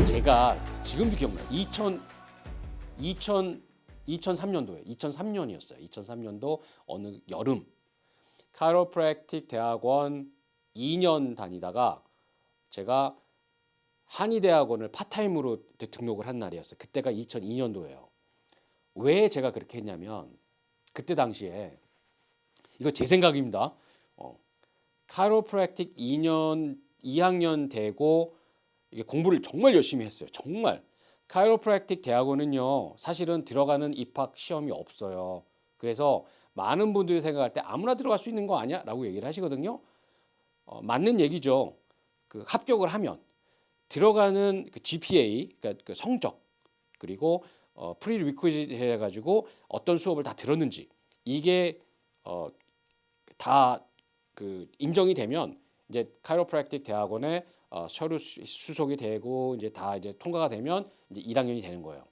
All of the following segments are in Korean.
제가 지금도 기억나요. 2003년도에 2003년이었어요. 2003년도 어느 여름 카이로프랙틱 대학원 2년 다니다가 제가 한의대학원을 파타임으로 등록을 한 날이었어요. 그때가 2002년도예요. 왜 제가 그렇게 했냐면 그때 당시에 이거 제 생각입니다. 카이로프랙틱 2학년 되고 이게 공부를 정말 열심히 했어요. 정말. 카이로프랙틱 대학원은요, 사실은 들어가는 입학 시험이 없어요. 그래서 많은 분들이 생각할 때 아무나 들어갈 수 있는 거 아니야? 라고 얘기를 하시거든요. 맞는 얘기죠. 그 합격을 하면 들어가는 그 GPA, 그러니까 그 성적, 그리고 프리리퀴짓 해가지고 어떤 수업을 다 들었는지 이게 다 그 인정이 되면 이제 카이로프랙틱 대학원에 서류 수속이 되고 이제 다 이제 통과가 되면 이제 1학년이 되는 거예요.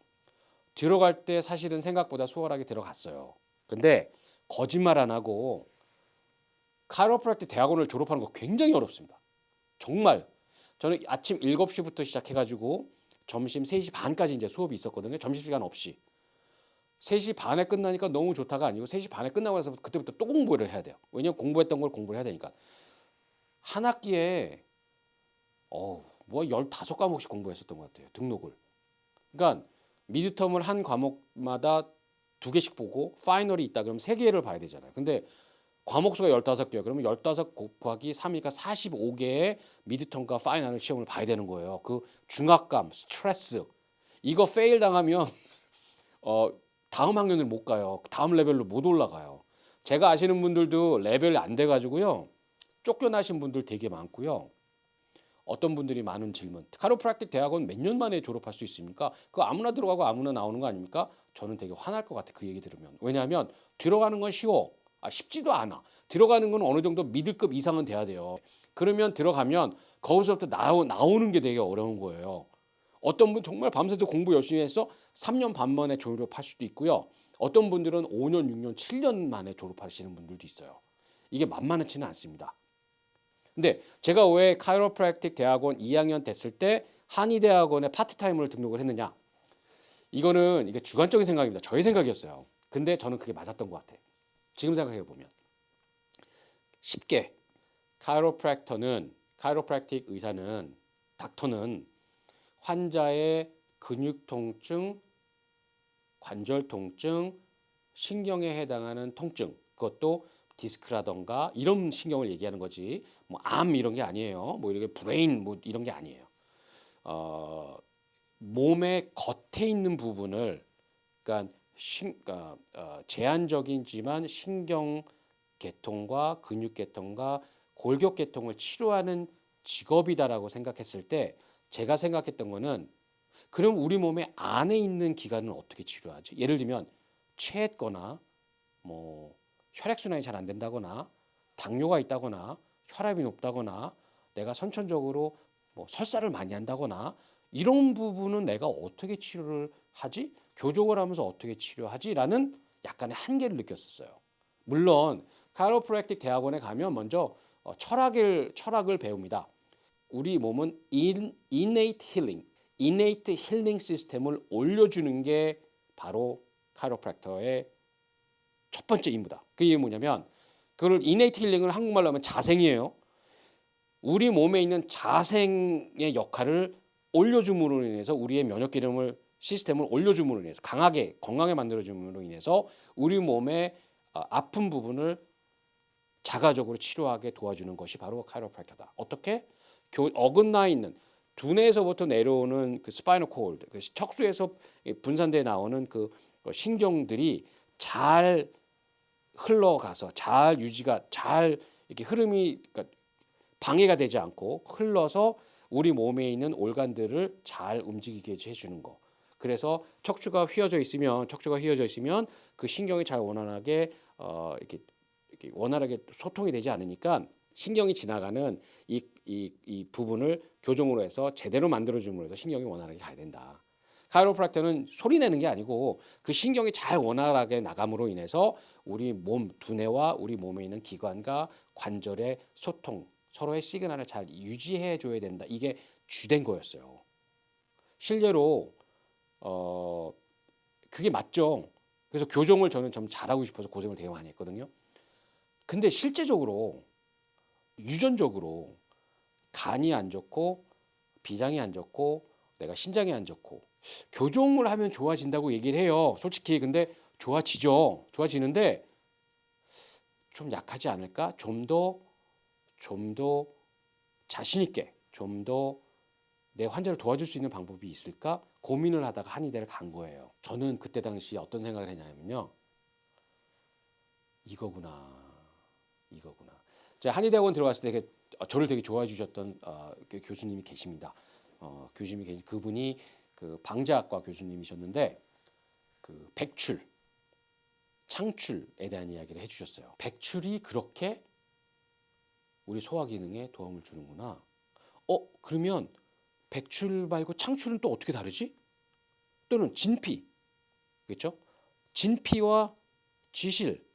들어갈 때 사실은 생각보다 수월하게 들어갔어요. 근데 거짓말 안 하고 카이로프랙틱 대학원을 졸업하는 거 굉장히 어렵습니다. 정말 저는 아침 7시부터 시작해가지고 점심 3시 반까지 이제 수업이 있었거든요. 점심시간 없이. 3시 반에 끝나니까 너무 좋다가 아니고 3시 반에 끝나고 나서 그때부터 또 공부를 해야 돼요. 왜냐면 공부했던 걸 공부를 해야 되니까. 한 학기에 뭐 15과목씩 공부했었던 것 같아요. 등록을. 그러니까 미드텀을 한 과목마다 2개씩 보고 파이널이 있다 그러면 3개를 봐야 되잖아요. 근데 과목 수가 15개예요. 그러면 15 곱하기 3이니까 45개의 미드텀과 파이널 시험을 봐야 되는 거예요. 그 중압감, 스트레스. 이거 페일 당하면 다음 학년을 못 가요. 다음 레벨로 못 올라가요. 제가 아시는 분들도 레벨이 안 돼가지고요. 쫓겨나신 분들 되게 많고요. 어떤 분들이 많은 질문. 카이로프랙틱 대학원 몇 년 만에 졸업할 수 있습니까? 그거 아무나 들어가고 아무나 나오는 거 아닙니까? 저는 되게 화날 것 같아. 그 얘기 들으면. 왜냐하면 들어가는 건 쉬워. 쉽지도 않아. 들어가는 건 어느 정도 미들급 이상은 돼야 돼요. 그러면 들어가면 거기서부터 나오는 게 되게 어려운 거예요. 어떤 분 정말 밤새서 공부 열심히 해서 3년 반 만에 졸업할 수도 있고요. 어떤 분들은 5년, 6년, 7년 만에 졸업하시는 분들도 있어요. 이게 만만치는 않습니다. 근데 제가 왜 카이로프랙틱 대학원 2학년 됐을 때 한의대학원에 파트타임으로 등록을 했느냐? 이거는 이게 주관적인 생각입니다. 저의 생각이었어요. 근데 저는 그게 맞았던 것 같아요. 지금 생각해 보면 쉽게 카이로프랙틱 의사는 닥터는 환자의 근육 통증, 관절 통증, 신경에 해당하는 통증, 그것도 디스크라던가 이런 신경을 얘기하는 거지. 뭐 암 이런 게 아니에요. 뭐 이렇게 브레인 뭐 이런 게 아니에요. 몸의 겉에 있는 부분을 그러니까 제한적이지만 신경 계통과 근육 계통과 골격 계통을 치료하는 직업이다라고 생각했을 때 제가 생각했던 거는 그럼 우리 몸의 안에 있는 기관은 어떻게 치료하지? 예를 들면 체했거나 뭐 혈액순환이 잘 안 된다거나 당뇨가 있다거나 혈압이 높다거나 내가 선천적으로 뭐 설사를 많이 한다거나 이런 부분은 내가 어떻게 치료를 하지? 교정을 하면서 어떻게 치료하지라는 약간의 한계를 느꼈었어요. 물론 카이로프랙틱 대학원에 가면 먼저 철학을 배웁니다. 우리 몸은 innate 힐링 시스템을 올려주는 게 바로 카이로프랙터의 첫 번째 임무다. 그게 뭐냐면 그걸 innate 힐링을 한국말로 하면 자생이에요. 우리 몸에 있는 자생의 역할을 올려줌으로 인해서 우리의 면역 시스템을 올려줌으로 인해서 건강하게 만들어줌으로 인해서 우리 몸의 아픈 부분을 자가적으로 치료하게 도와주는 것이 바로 카이로프랙터다. 어떻게? 어긋나 있는 두뇌에서부터 내려오는 그 스파이널 코드, 그 척수에서 분산돼 나오는 그 신경들이 잘 흘러가서 잘 이렇게 흐름이 그러니까 방해가 되지 않고 흘러서 우리 몸에 있는 올간들을 잘 움직이게 해주는 거. 그래서 척추가 휘어져 있으면 그 신경이 잘 원활하게 이렇게 원활하게 소통이 되지 않으니까 신경이 지나가는 이 부분을 교정으로 해서 제대로 만들어줌으로 해서 신경이 원활하게 가야 된다. 카이로프랙터는 소리 내는 게 아니고 그 신경이 잘 원활하게 나감으로 인해서 우리 몸 두뇌와 우리 몸에 있는 기관과 관절의 소통, 서로의 시그널을 잘 유지해 줘야 된다. 이게 주된 거였어요. 실례로 그게 맞죠. 그래서 교정을 저는 좀 잘하고 싶어서 고생을 되게 많이 했거든요. 근데 실제적으로 유전적으로 간이 안 좋고 비장이 안 좋고 내가 신장이 안 좋고 교정을 하면 좋아진다고 얘기를 해요. 솔직히 근데 좋아지는데 좀 약하지 않을까? 좀 더 자신 있게 좀 더 내 환자를 도와줄 수 있는 방법이 있을까? 고민을 하다가 한의대를 간 거예요. 저는 그때 당시 어떤 생각을 했냐면요. 이거구나. 제가 한의대학원 들어갔을 때 저를 되게 좋아해 주셨던 교수님이 계십니다. 그분이 그 방자학과 교수님이셨는데 그 백출, 창출에 대한 이야기를 해주셨어요. 백출이 그렇게 우리 소화 기능에 도움을 주는구나. 그러면 백출 말고 창출은 또 어떻게 다르지? 또는 진피, 그렇죠? 진피와 쥐실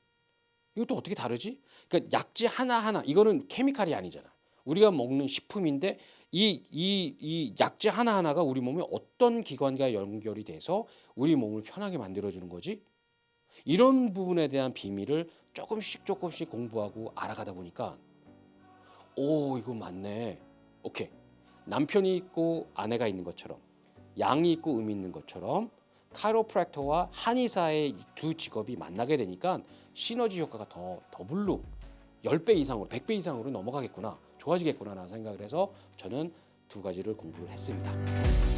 이것도 어떻게 다르지? 그러니까 약재 하나하나 이거는 케미칼이 아니잖아. 우리가 먹는 식품인데 이 약재 하나하나가 우리 몸에 어떤 기관과 연결이 돼서 우리 몸을 편하게 만들어주는 거지? 이런 부분에 대한 비밀을 조금씩 공부하고 알아가다 보니까 이거 맞네. 오케이. 남편이 있고 아내가 있는 것처럼 양이 있고 음이 있는 것처럼 카이로프랙터와 한의사의 두 직업이 만나게 되니까 시너지 효과가 더 더블로 10배 이상으로 100배 이상으로 넘어가겠구나. 좋아지겠구나 라는 생각을 해서 저는 두 가지를 공부를 했습니다.